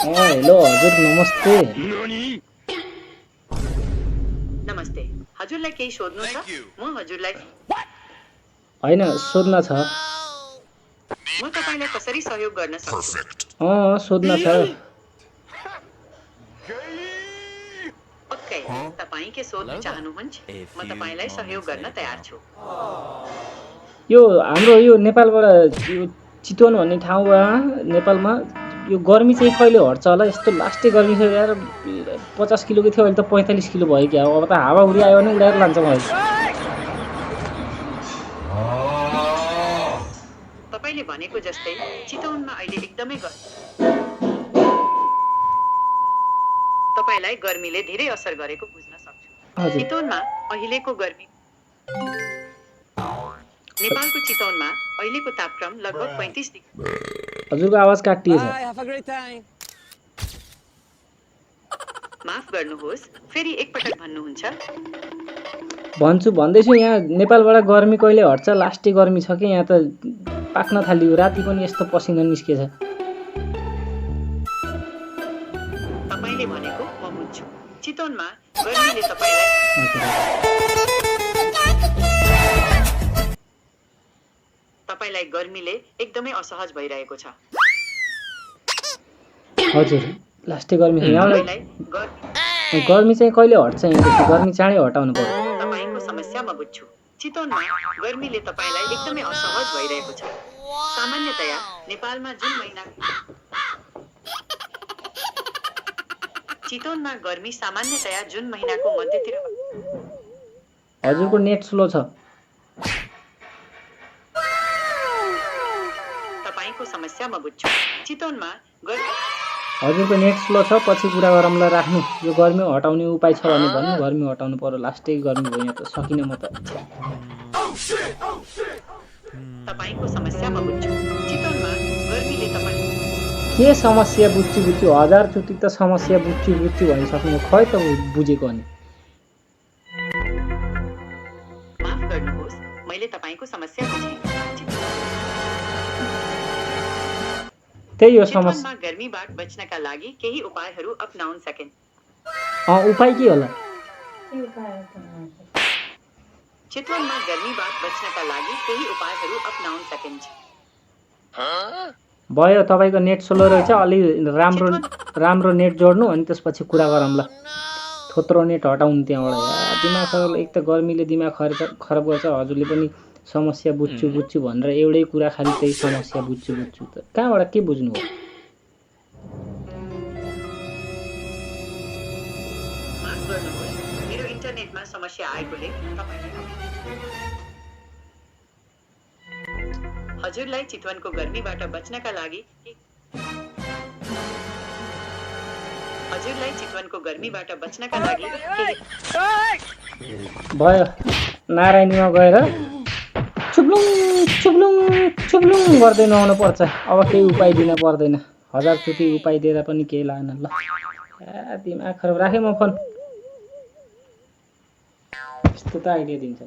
Hello हजुर नमस्ते। नमस्ते। हजुरलाई केही सोध्नु छ? म हजुरलाई होइन सोध्न छ। म तपाईलाई कसरी सहयोग गर्न सक्छु? सोध्न छ। पक्कै तपाईँ के सोध्न चाहनुहुन्छ? म तपाईलाई सहयोग गर्न तयार छु। यो हाम्रो यो नेपालबाट यो चितवन भन्ने ठाउँमा नेपालमा यो गर्मी चाहिँ कहिले हट्छ होला? यस्तो लास्टै गर्मी छ यार। 50 किलोको थियो अहिले त 45 किलो भयो क्या। अब त हावा हुरी आयो भने उडाएर लान्छ मलाई। तपाईले भनेको जस्तै चितवनमा अहिले एकदमै तपाईलाई गर्मीले धेरै असर गरेको बुझ्न सक्छु। हजुर चितवनमा अहिलेको गर्मी नेपालको चितवनमा अहिलेको तापक्रम लगभग 35 डिग्री। हजुरको आवाज काटिएछ। माफ गर्नुहोस्, फेरि एकपटक भन्नुहुन्छ? भन्दैछु यहाँ नेपालबाट गर्मी कहिले हट्छ? लास्टै गर्मी छ कि यहाँ त पाक्न थाल्यो। राति पनि यस्तो पसिना निस्केछ। तपाईले भनेको म बुझ्छु। चितवनमा गर्मीले तपाईलाई गर्मीले एकदमै असहज भइरहेको छ। हजुर लास्टै गर्मी छ यहाँबाट। गर्मी चाहिँ कहिले हट्छ? यहाँदेखि गर्मी चाँडै हटाउनु पर्यो। तपाईको समस्या म बुझ्छु। चितवनमा गर्मीले तपाईलाई एकदमै असहज भइरहेको छ। सामान्यतया नेपालमा जुन महिना चितवनमा गर्मी सामान्यतया जुन महिनाको मध्यतिर। हजुरको नेट स्लो छ। तपाईको समस्या म बुझ्छु। चितवनमा हजुरको नेट स्लो छ। पछि कुरा गरौँला। राख्नु। यो गर्मी हटाउने उपाय छ भने भन्नु। गर्मी हटाउनु पर्यो। लास्टै गर्मी भयो यहाँ त। सकिन म त। तपाईको समस्या म बुझ्छु। चितवनमा गर्मीले तपाईँ के समस्या बुझ्छु 1000 चोटि त समस्या बुझ्छु भनिसक्नु। खै त बुझेको अनि। माफ गर्नुहोस्, मैले तपाईको समस्या बुझेँ। त्यही हो समस्या। गर्मीबाट बच्नका लागि केही उपायहरू अपनाउन सकिन्। उपाय के होला? चितवनमा गर्मीबाट बच्नका लागि केही उपायहरू अपनाउन सकिन्छ। भयो तपाईको नेट स्लो रहेछ। अलि राम्रो नेट जोड्नु अनि त्यसपछि कुरा गरौँला। थोत्रो नेट हटाउनु त्यहाँबाट। दिमाग खराब। एक त गर्मीले दिमाग खराब गर्छ। हजुरले पनि समस्या बुझ्छु भनेर एउटै कुरा खाली त्यही समस्या बुझ्छु त कहाँबाट के बुझ्नु हो? माफ गर्नुहोस्, मेरो इन्टरनेटमा समस्या आएकोले हजुरलाई चितवनको गर्मीबाट बच्नका लागि भयो। नारायणीमा गएर चुप्लुङ गर्दै नुहाउनु पर्छ। अब केही उपाय दिन पर्दैन। 1000 चोटि उपाय दिएर पनि केही लागेन। ल दिमाग खराब। राखेँ म फोन। यस्तो त आइडिया दिन्छ।